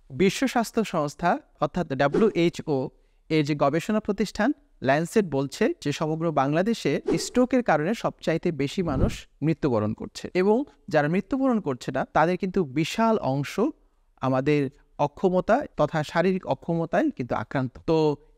বিশ্ব স্বাস্থ্য সংস্থা অর্থাৎ WHO এর যে গবেষণা প্রতিষ্ঠান ল্যান্সেট বলছে যে সমগ্র বাংলাদেশে স্ট্রোকের কারণে সবচাইতে বেশি মানুষ মৃত্যুবরণ করছে, এবং যারা মৃত্যুবরণ করছে না তাদের কিন্তু বিশাল অংশ আমাদের অক্ষমতা তথা শারীরিক অক্ষমতায় কিন্তু আক্রান্ত। তো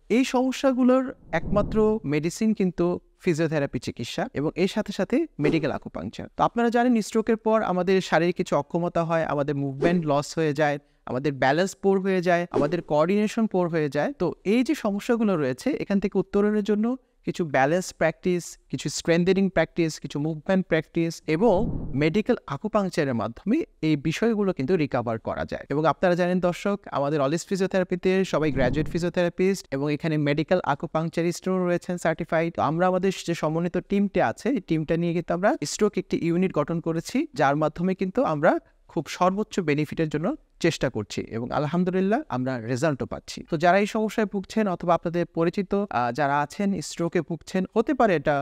এই সমস্যাগুলোর একমাত্র মেডিসিন কিন্তু ফিজিওথেরাপি চিকিৎসা এবং এর সাথে সাথে মেডিকেল আকুপাংচার। তো আপনারা জানেন স্ট্রোকের পর আমাদের শারীরিক কিছু অক্ষমতা হয়, আমাদের মুভমেন্ট লস হয়ে যায়, আমাদের ব্যালেন্স পোর হয়ে যায়, আমাদের কোঅর্ডিনেশন পোর হয়ে যায়। তো এই যে সমস্যাগুলো রয়েছে এখান থেকে উত্তরণের জন্য কিছু ব্যালেন্স প্র্যাকটিস, কিছু স্ট্রেংথেনিং প্র্যাকটিস, কিছু মুভমেন্ট প্র্যাকটিস এবং মেডিকেল আকুপাংচারের মাধ্যমে এই বিষয়গুলো কিন্তু রিকভার করা যায়। এবং আপনারা জানেন দর্শক, আমাদের অলিস ফিজিওথেরাপিতে সবাই গ্র্যাজুয়েট ফিজিওথেরাপিস্ট এবং এখানে মেডিকেল আকুপাংচারিস্টও রয়েছেন সার্টিফাইড। তো আমরা আমাদের যে সমন্বিত টিমটা আছে এই টিমটা নিয়ে কিন্তু আমরা স্ট্রোক একটি ইউনিট গঠন করেছি, যার মাধ্যমে কিন্তু আমরা খুব সর্বোচ্চ বেনিফিটের জন্য চেষ্টা করছি এবং আলহামদুলিল্লাহ আমরা রেজাল্টও পাচ্ছি। তো যারা এই সমস্যায় ভুগছেন অথবা আপনাদের পরিচিত যারা আছেন স্ট্রোকে ভুগছেন, হতে পারে এটা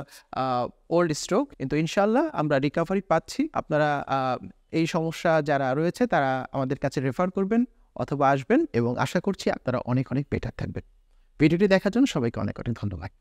ওল্ড স্ট্রোক, কিন্তু ইনশাল্লাহ আমরা রিকভারি পাচ্ছি। আপনারা এই সমস্যা যারা রয়েছে তারা আমাদের কাছে রেফার করবেন অথবা আসবেন এবং আশা করছি আপনারা অনেক অনেক বেটার থাকবেন। ভিডিওটি দেখার জন্য সবাইকে অনেক অনেক ধন্যবাদ।